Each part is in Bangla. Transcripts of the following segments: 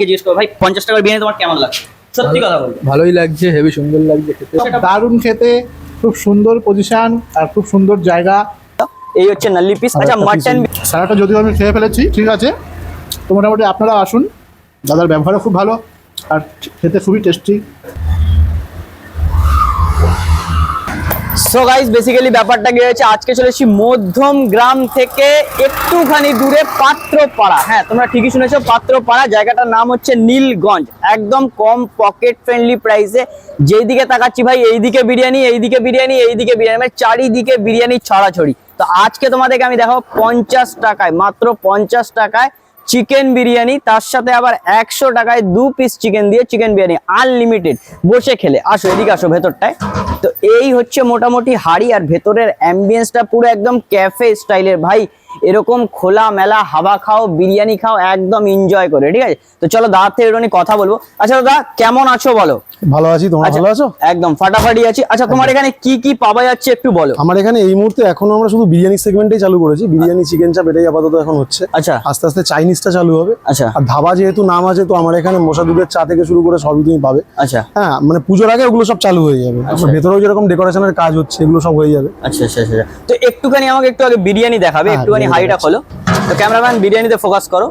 জিজ্ঞেস করো ভাই 50 টাকার বিরিয়ানি তোমার কেমন লাগছে? সত্যি কথা বলবো ভালোই লাগছে, হেভি সুন্দর লাগছে খেতে। দারুণ খেতে, খুব সুন্দর পজিশন আর খুব সুন্দর জায়গা। এই হচ্ছে নাল্লি পিস। আচ্ছা মাটন সারাটা যদিও আমি খেয়ে ফেলেছি, ঠিক আছে, তো মোটামুটি আপনারা আসুন, দাদার ব্যবহারও খুব ভালো আর খেতে খুবই টেস্টি। সো গাইস বেসিক্যালি ব্যাপারটা কি হয়েছে, আজকে চলে এসেছি মধ্যম গ্রাম থেকে একটুখানি দূরে পাত্রপাড়া। হ্যাঁ তোমরা ঠিকই শুনেছো, পাত্রপাড়া। জায়গাটার নাম হচ্ছে নীলগঞ্জ। একদম কম পকেট ফ্রেন্ডলি প্রাইসে যেই দিকে তাকাচ্ছি ভাই এইদিকে বিরিয়ানি, এইদিকে বিরিয়ানি, এইদিকে বিরিয়ানি, মানে চারিদিকে বিরিয়ানি ছড়াছড়ি। তো আজকে তোমাদেরকে আমি দেখাবো 50 টাকায়, মাত্র 50 টাকায় চিকেন বিরিয়ানি, তার সাথে আবার 100 টাকায় 2 পিস চিকেন দিয়ে চিকেন বিরিয়ানি আনলিমিটেড। বসে খেলে। আসো এদিকে আসো ভেতরটায়। তো এই হচ্ছে মোটামুটি হাড়ি, আর ভেতরের অ্যাম্বিয়েন্সটা পুরো একদম ক্যাফে স্টাইলের। ভাই এরকম খোলা মেলা হাওয়া খাও, বিরিয়ানি খাও, একদম এনজয় করে। ঠিক আছে, তো চলো দাদার থেকে একটু কথা বলবো। আচ্ছা দাদা কেমন আছো বলো? ভালো আছি, তোমরা ভালো আছো? একদম ফাটাফাটি আছি। আচ্ছা তোমার এখানে কি কি পাওয়া যাচ্ছে একটু বলো। আমার এখানে এই মুহূর্তে এখনো আমরা শুধু বিরিয়ানি সেগমেন্টেই চালু করেছি। বিরিয়ানি, চিকেন চাপ এটাই আপাতত এখন হচ্ছে। আচ্ছা আস্তে আস্তে চাইনিজটা চালু হবে। আচ্ছা আর ধাবা যেহেতু নাম আছে, তো আমার এখানে মশা দুধের চা থেকে শুরু করে সবই তুমি পাবে। আচ্ছা হ্যাঁ, মানে পুজোর আগে ওগুলো সব চালু হয়ে যাবে। আমার ভেতরেও যেরকম ডেকোরেশনের কাজ হচ্ছে, এগুলো সব হয়ে যাবে। আচ্ছা আচ্ছা আচ্ছা। তো একটুখানি আমাকে একটু আগে বিরিয়ানি দেখাবে, একটুখানি হাইটা খোলো। তো ক্যামেরাম্যান বিরিয়ানিতে ফোকাস করো।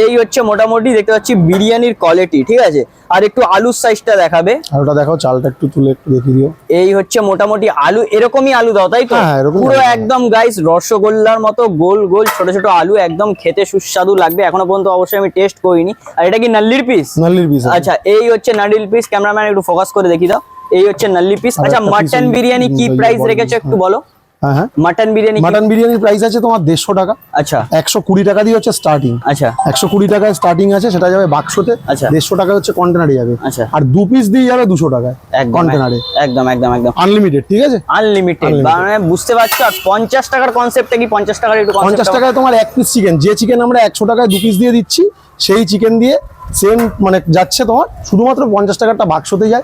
এই হচ্ছে মোটামুটি দেখতে পাচ্ছি বিরিয়ানির কোয়ালিটি, ঠিক আছে। আর একটু আলুর সাইজটা দেখাবে। আর ওটা দেখাও, চালটা একটু তুলে একটু দেখিয়ে দিও। এই হচ্ছে মোটামুটি আলু, এরকমই আলু দাও তাই তো? হ্যাঁ, এরকমই পুরো আলু। একদম গাইস রসগোল্লার মতো গোল গোল ছোট ছোট আলু, একদম খেতে সুস্বাদু লাগবে। এখনো পর্যন্ত অবশ্যই আমি টেস্ট করিনি। আর এটা কি নাল্লির পিস? নাল্লির পিস। আচ্ছা এই হচ্ছে নাল্লির পিস। ক্যামেরাম্যান একটু ফোকাস করে দেখিয়ে দাও। এই হচ্ছে নাল্লি পিস। আচ্ছা মাটন বিরিয়ানি কি প্রাইস রেখেছো একটু বলো। হ্যাঁ হ্যাঁ, মাটন বিরিয়ানি মাটন বিরিয়ানির প্রাইস আছে তোমার 150 টাকা। আচ্ছা 120 টাকা দিয়ে হচ্ছে স্টার্টিং। আচ্ছা 120 টাকায় স্টার্টিং আছে, সেটা যাবে বাক্সতে। আচ্ছা 150 টাকা হচ্ছে কন্টেনারে যাবে। আচ্ছা আর 2 পিস দিয়ে যাবে 200 টাকায় কন্টেনারে। একদম একদম একদম আনলিমিটেড, ঠিক আছে, আনলিমিটেড। মানে বুঝতে পারছো। আর 50 টাকার কনসেপ্টটা কি? 50 টাকার একটু 50 টাকায় তোমার 1 পিস চিকেন, যে চিকেন আমরা 100 টাকায় 2 পিস দিয়ে দিচ্ছি, সেই চিকেন দিয়ে সেম মানে যাচ্ছে তোমার। শুধুমাত্র 50 টাকারটা বাক্সতে যায়,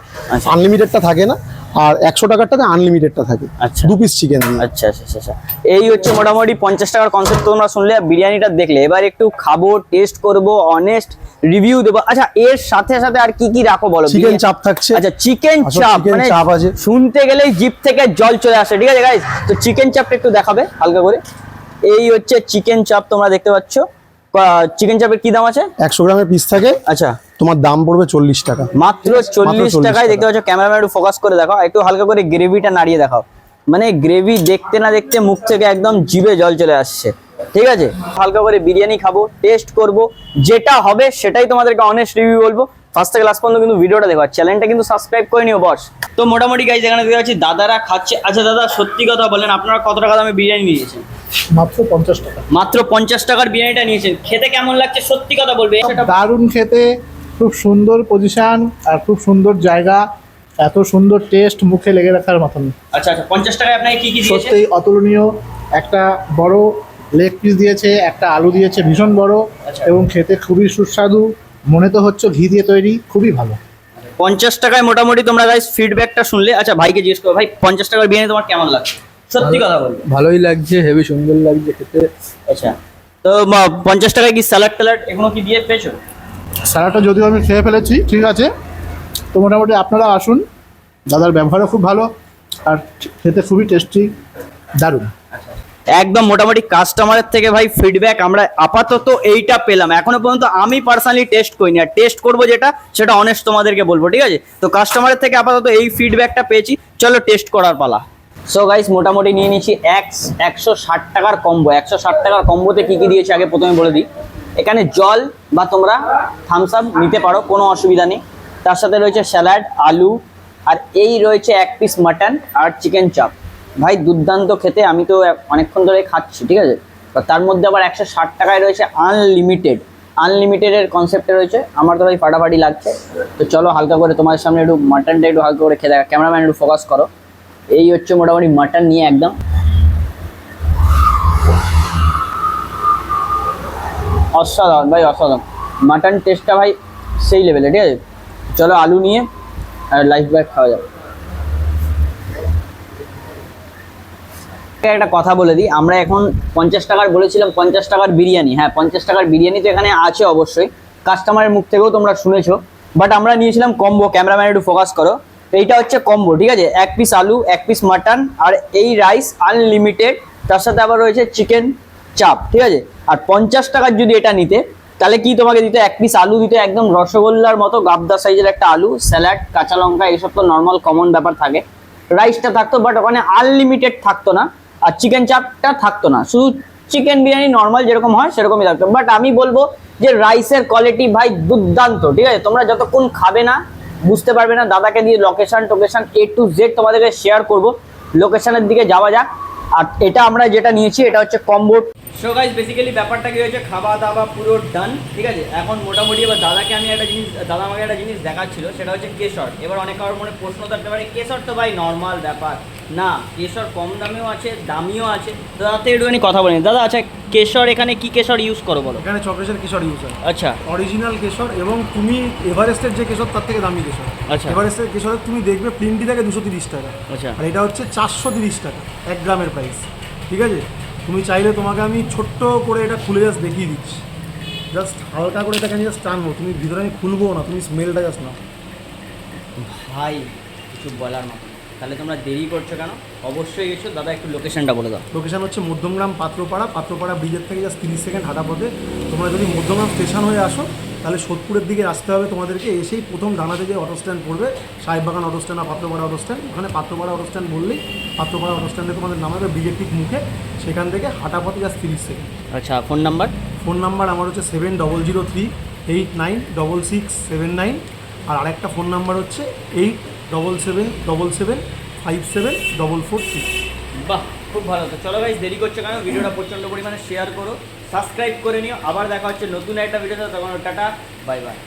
আনলিমিটেডটা থাকে না। আর 100 টাকারটাতে আনলিমিটেডটা থাকে। আচ্ছা 2 পিস চিকেন দিয়ে। আচ্ছা আচ্ছা আচ্ছা। এই হচ্ছে মোটামুটি 50 টাকার কনসেপ্ট তোমরা শুনলে, বিরিয়ানিটা দেখলে। এবার একটু খাবো, টেস্ট করব, অনেস্ট রিভিউ দেবো। আচ্ছা এর সাথে সাথে আর কি কি রাখো বলো? চিকেন চাপ থাকছে। আচ্ছা চিকেন চাপ, মানে চাপ আছে, শুনতে গেলেই জিভ থেকে জল চলে আসে। ঠিক আছে গাইস, তো চিকেন চাপটা একটু দেখাবে হালকা করে। এই হচ্ছে চিকেন চাপ, তোমরা দেখতে পাচ্ছ। চিকেন চাপের কি দাম আছে? 100 গ্রামের পিস থাকে। আচ্ছা তোমার দাম পড়বে 40 টাকা, মাত্র 40 টাকায়। দেখতে পাচ্ছ, ক্যামেরাম্যান একটু ফোকাস করে দেখাও, একটু হালকা করে গ্রেভিটা নাড়িয়ে দেখাও। মানে গ্রেভি দেখতে না দেখতে মুখ থেকে একদম জিভে জল চলে আসছে। ঠিক আছে, হালকা করে বিরিয়ানি খাবো, টেস্ট করব, যেটা হবে সেটাই তোমাদেরকে অনেস্ট রিভিউ বলবো। ফার্স্ট থেকে লাস্ট পর্যন্ত কিন্তু ভিডিওটা দেখো, চ্যানেলটা কিন্তু সাবস্ক্রাইব করে নিও বস। তো মোটামুটি গাইস এখানে দেখতে পাচ্ছি দাদারা খাচ্ছে। আচ্ছা দাদা সত্যি কথা বলেন, আপনারা কত টাকা দামে বিরিয়ানি নিয়েছেন? মাত্র 50 টাকা। মাত্র 50 টাকার বিরিয়ানিটা নিয়েছেন। খেতে কেমন লাগছে সত্যি কথা বলবে? দারুণ খেতে, খুব সুন্দর পজিশন আর খুব সুন্দর জায়গা, এত সুন্দর টেস্ট, মুখে লেগে রাখার মতন। আচ্ছা আচ্ছা 50 টাকায় আপনাকে কি কি দিয়েছে? সত্যিই অতুলনীয়। একটা বড় লেগ পিস দিয়েছে, একটা আলু দিয়েছে ভীষণ বড়, এবং খেতে খুবই সুস্বাদু। মনে তো হচ্ছে ঘি দিয়ে তৈরি, খুবই ভালো। 50 টাকায় মোটামুটি তোমরা গাইস ফিডব্যাকটা শুনলে। আচ্ছা ভাইকে জিজ্ঞেস করো, ভাই 50 টাকার বিরিয়ানি তোমার কেমন লাগছে? সত্যি কথা বলবে। ভালোই লাগছে, হেভি সুন্দর লাগছে খেতে। আচ্ছা তো 50 টাকায় কি স্যালাড ট্যালাড এগুলো কি দিয়ে পেয়েছো? সারাটা যদিও আমি খেয়ে ফেলেছি, ঠিক আছে, তো মোটামুটি আপনারা আসুন, দাদার ব্যবহারও খুব ভালো আর খেতে খুবই টেস্টি, দারুণ। একদম মোটামুটি কাস্টমারের থেকে ভাই ফিডব্যাক আমরা আপাতত এইটা পেলাম। এখনো পর্যন্ত আমি পার্সোনালি টেস্ট করিনি, আর টেস্ট করবো যেটা সেটা অনেস্ট তোমাদেরকে বলবো। ঠিক আছে, তো কাস্টমারের থেকে আপাতত এই ফিডব্যাকটা পেয়েছি। চলো টেস্ট করার পালা। সো গাইস মোটামুটি নিয়ে নিচ্ছি 160 টাকার কম্বো। 160 টাকার কম্বোতে কি কি দিয়েছে আগে প্রথমে বলে দিই। এখানে জল বা তোমরা থামস আপ নিতে পারো, কোনো অসুবিধা নেই। তার সাথে রয়েছে স্যালাড, আলু, আর এই রয়েছে 1 পিস মাটন আর চিকেন চাপ। ভাই দুর্দান্ত খেতে, আমি তো অনেকক্ষণ ধরে খাচ্ছি। ঠিক আছে, তার মধ্যে আবার 160 টাকায় রয়েছে আনলিমিটেড। আনলিমিটেডের কনসেপ্টে রয়েছে। আমার তো ভাই ফাটাফাটি লাগছে। তো চলো হালকা করে তোমাদের সামনে একটু মাটনটা একটু হালকা করে খেয়ে দেখা। ক্যামেরাম্যান একটু ফোকাস করো। এই হচ্ছে মোটামুটি মাটন নিয়ে একদম অসাধারণ ভাই, অসাধারণ মাটন টেস্টটা ভাই সেই লেভেলে। ঠিক আছে, চলো আলু নিয়ে আর লাইফ ব্যাগ খাওয়া যাবে। একটা কথা বলে দিই, আমরা এখন 50 টাকার বলেছিলাম 50 টাকার বিরিয়ানি। হ্যাঁ 50 টাকার বিরিয়ানি তো এখানে আছে অবশ্যই, কাস্টমারের মুখ থেকেও তোমরা শুনেছো, বাট আমরা নিয়েছিলাম কম্বো। ক্যামেরাম্যান একটু ফোকাস করো। এইটা হচ্ছে কম্বো, ঠিক আছে, 1 পিস আলু, 1 পিস মাটন, আর এই রাইস আনলিমিটেড, তার সাথে আবার রয়েছে চিকেন চাপ, ঠিক আছে। আর 50 টাকার যদি এটা নিতে, তাহলে কি তোমাকে দিতে, 1 পিস আলু দিতে, একদম রসগোল্লার মতো গাবদা সাইজের একটা আলু, স্যালাড, কাঁচা লঙ্কা, এইসব তো নর্মাল কমন ব্যাপার থাকে। রাইসটা থাকতো, বাট ওখানে আনলিমিটেড থাকতো না, আর চিকেন চাপটা থাকতো না, শুধু চিকেন বিরিয়ানি নর্মাল যেরকম হয় সেরকমই থাকতো। বাট আমি বলবো যে রাইসের কোয়ালিটি ভাই দুর্দান্ত, ঠিক আছে। তোমরা যতক্ষণ খাবে না বুঝতে পারবে না। দাদাকে দিয়ে লোকেশন A to Z তোমাদেরকে শেয়ার করব। লোকেশনের দিকে যাওয়া যাক। আর এটা আমরা যেটা নিয়েছি এটা হচ্ছে কম্বো। সো গাইস বেসিক্যালি ব্যাপারটা কি হয়েছে, খাওয়া দাওয়া পুরো ডান, ঠিক আছে। এখন মোটামুটি এবার দাদাকে আমি একটা জিনিস, দাদা আমাকে একটা জিনিস দেখাচ্ছিল, সেটা হচ্ছে কেশর। এবার অনেক কারোর মনে প্রশ্ন থাকতে পারে, কেশর তো ভাই নর্মাল ব্যাপার না, কেশর কম দামেও আছে, দামিও আছে। তো দাদাতে একটুখানি কথা বলি। দাদা আচ্ছা, কেশর এখানে কি কেশর ইউজ করো বলো? এখানে চকলেটের কেশর ইউজ হয়, আচ্ছা অরিজিনাল কেশর, এবং তুমি এভারেস্টের যে কেশর তার থেকে দামি কেশর। আচ্ছা। এভারেস্টের কেশরের তুমি দেখবে প্রিন্টই থাকে 230 টাকা, আচ্ছা। আর এটা হচ্ছে 430 টাকা 1 গ্রামের প্রাইস, ঠিক আছে। তুমি চাইলে তোমাকে আমি ছোট্ট করে এটা খুলে জাস্ট দেখিয়ে দিচ্ছি, জাস্ট হালকা করে এটাকে জাস্ট টানবো, তুমি ভিতরে আমি খুলবো না, তুমি স্মেলটা জাস্ট নাও। ভাই কিছু বলার মতো। তাহলে তোমরা দেরি করছো কেন? অবশ্যই এসো। দাদা একটু লোকেশনটা বলে দাও। লোকেশন হচ্ছে মধ্যমগ্রাম পাত্রপাড়া ব্রিজের থেকে জাস্ট 30 সেকেন্ড হাঁটা পথে। তোমরা যদি মধ্যমগ্রাম স্টেশন হয়ে আসো তাহলে সোদপুরের দিকে আসতে হবে তোমাদেরকে। এসেই প্রথম ডানাতে যে অটো স্ট্যান্ড পড়বে, সাহেববাগান অটো স্ট্যান্ড আর পাত্রপাড়া অটো স্ট্যান্ড, ওখানে পাত্রপাড়া অটো স্ট্যান্ড বললেই পাত্রপাড়া অটো স্ট্যান্ডে তোমাদের নামাবে ব্রিজের ঠিক মুখে। সেখান থেকে হাঁটা পথে জাস্ট 30 সেকেন্ড। আচ্ছা, ফোন নাম্বার? ফোন নাম্বার আমার হচ্ছে 7003896679, আর আরেকটা ফোন নাম্বার হচ্ছে 8777574443। বাহ, খুব ভালো। তো চলো গাইস, দেরি করছো কেন? ভিডিওটা প্রচণ্ড পরিমাণে শেয়ার করো, সাবস্ক্রাইব করে নিও। আবার দেখা হচ্ছে নতুন একটা ভিডিওতে। তখন টাটা, বাই বাই।